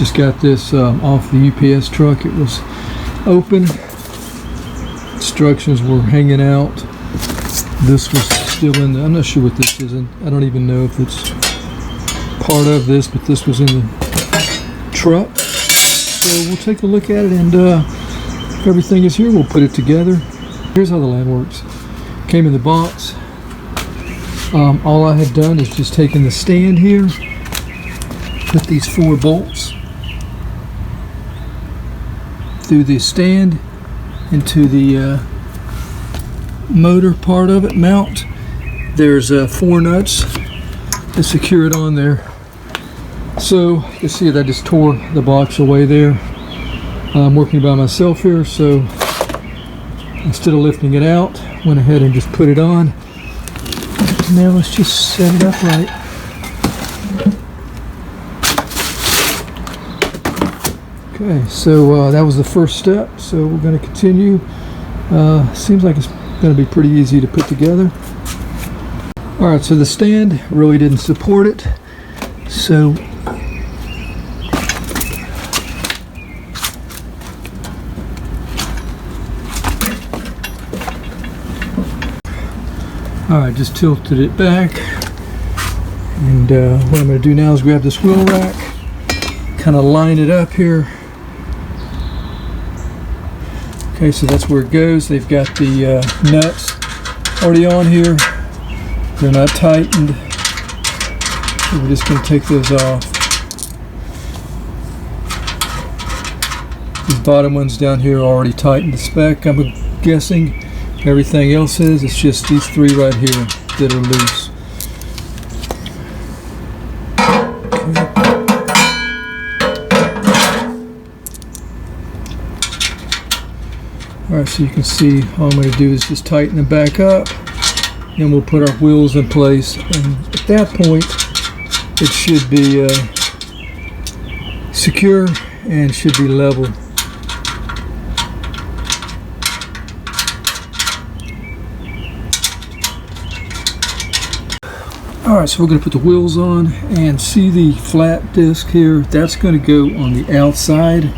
Just got this off the UPS truck. It was open. Instructions were hanging out. This was still in the, I'm not sure what this is. I don't even know if it's part of this, but this was in the truck. So we'll take a look at it, and if everything is here, we'll put it together. Here's how the Landworks came in the box. All I had done is just taken the stand here, put these 4 bolts through the stand into the motor part of it, mount. There's 4 nuts to secure it on there. So you see that I just tore the box away there. I'm working by myself here, so instead of lifting it out, went ahead and just put it on. Now let's just set it up right. Okay, so that was the first step, so we're going to continue. Seems like it's going to be pretty easy to put together. Alright, so the stand really didn't support it, so alright, just tilted it back, and what I'm going to do now is grab this wheel rack, kind of line it up here. Okay, so that's where it goes. They've got the nuts already on here. They're not tightened, so we're just going to take those off. These bottom ones down here are already tightened to spec, I'm guessing. Everything else is, it's just these 3 right here that are loose. Alright, so you can see all I'm going to do is just tighten them back up, and we'll put our wheels in place, and at that point it should be secure and should be level. Alright, so we're going to put the wheels on, and see the flat disc here? That's going to go on the outside.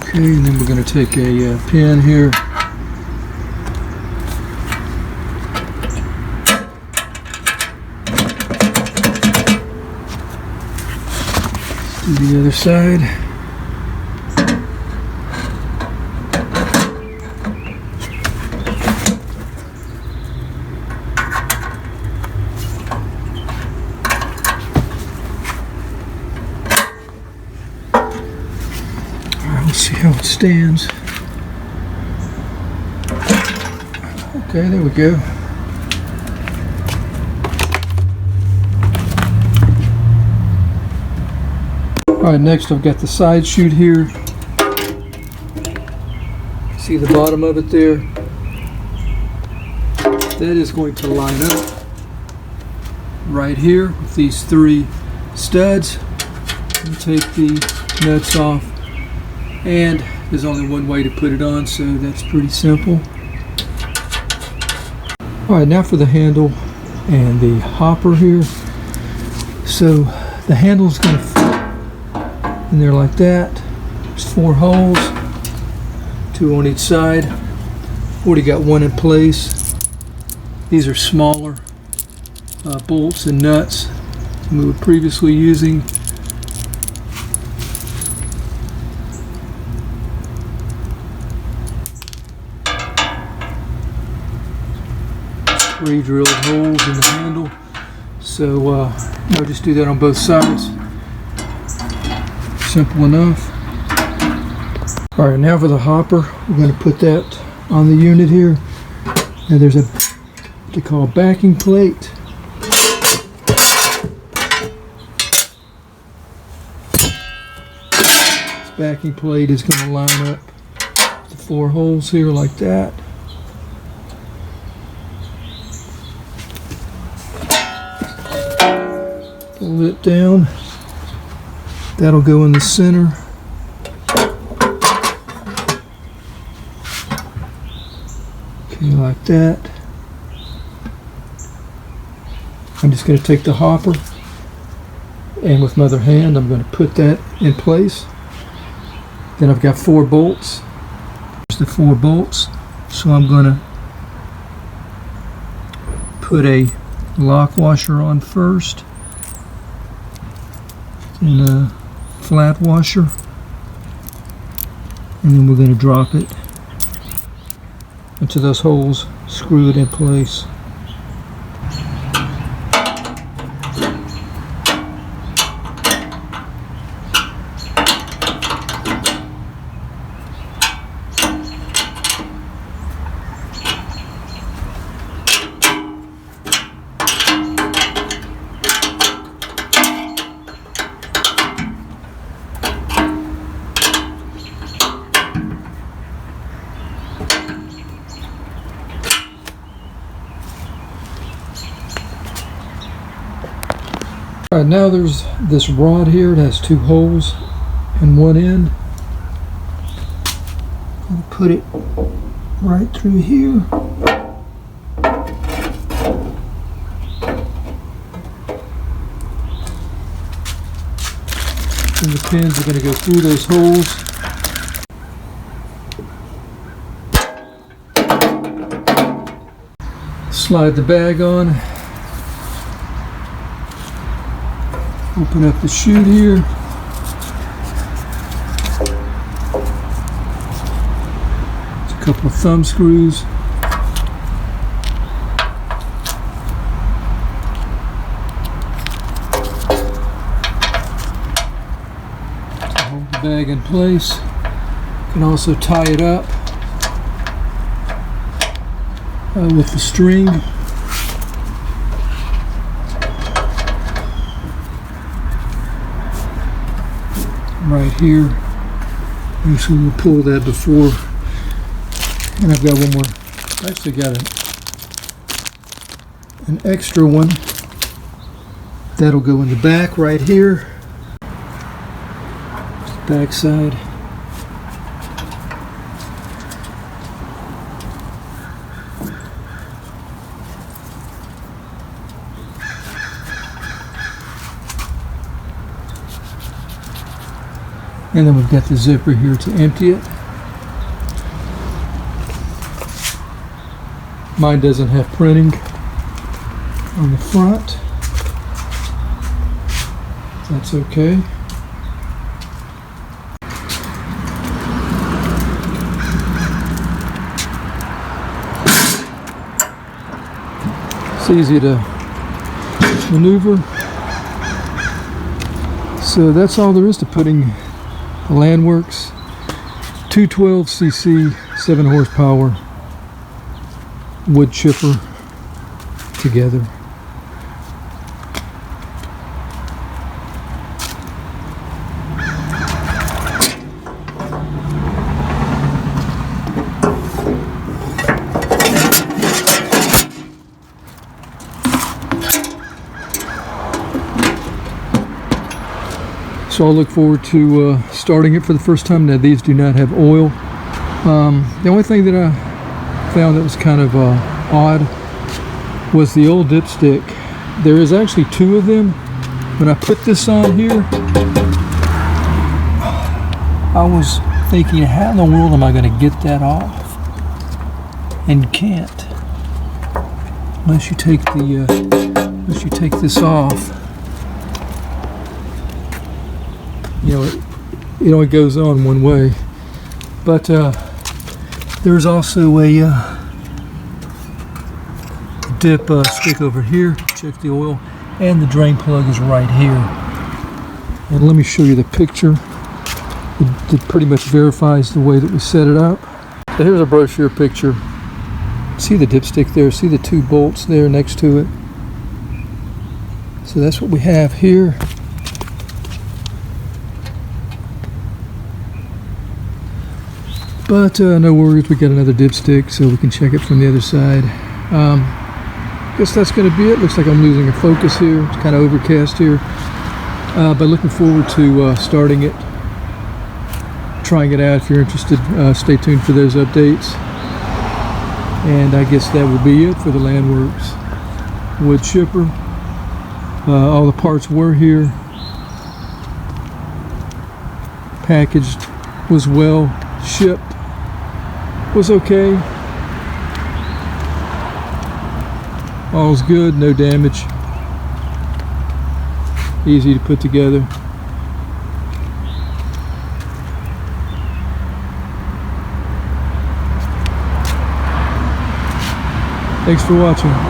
Okay, and then we're going to take a pin here. Do the other side. Let's see how it stands. Okay, there we go. Alright, next I've got the side chute here. See the bottom of it there? That is going to line up right here with these 3 studs. And take the nuts off. And there's only one way to put it on, so that's pretty simple. Alright, now for the handle and the hopper here. So the handle is going to fit in there like that. There's 4 holes, 2 on each side. Already got 1 in place. These are smaller bolts and nuts than we were previously using. Pre-drilled holes in the handle, so I'll just do that on both sides. Simple enough. Alright, now for the hopper, we're going to put that on the unit here. Now there's a what they call a backing plate. This backing plate is going to line up the 4 holes here like that. Pull it down. That'll go in the center. Okay, like that. I'm just going to take the hopper, and with my other hand I'm going to put that in place. Then I've got 4 bolts. There's the 4 bolts. So I'm going to put a lock washer on first, and a flat washer, and then we're going to drop it into those holes, screw it in place. Alright, now there's this rod here. It has 2 holes in one end. I'm going to put it right through here. And the pins are going to go through those holes. Slide the bag on. Open up the chute here. It's a couple of thumb screws. To hold the bag in place. You can also tie it up with the string. Right here. Actually, we'll pull that before, and I've got one more. I actually got an extra one that'll go in the back right here. Back side. And then we've got the zipper here to empty it. Mine doesn't have printing on the front. That's okay. It's easy to maneuver. So that's all there is to putting the Landworks 212cc 7 horsepower wood chipper together. So I'll look forward to starting it for the first time. Now these do not have oil. The only thing that I found that was kind of odd was the old dipstick. There is actually 2 of them. When I put this on here, I was thinking, how in the world am I going to get that off? And you can't, unless you take this off. You know, it only goes on one way. But there's also a dip stick over here. Check the oil, and the drain plug is right here. And let me show you the picture. It pretty much verifies the way that we set it up. So here's a brochure picture. See the dipstick there? See the 2 bolts there next to it? So that's what we have here. But no worries, we got another dipstick, so we can check it from the other side. Guess that's going to be it. Looks like I'm losing a focus here. It's kind of overcast here. But looking forward to starting it, trying it out. If you're interested, stay tuned for those updates. And I guess that would be it for the Landworks wood chipper. All the parts were here. Packaged, was well shipped, was okay. All's good, no damage. Easy to put together. Thanks for watching.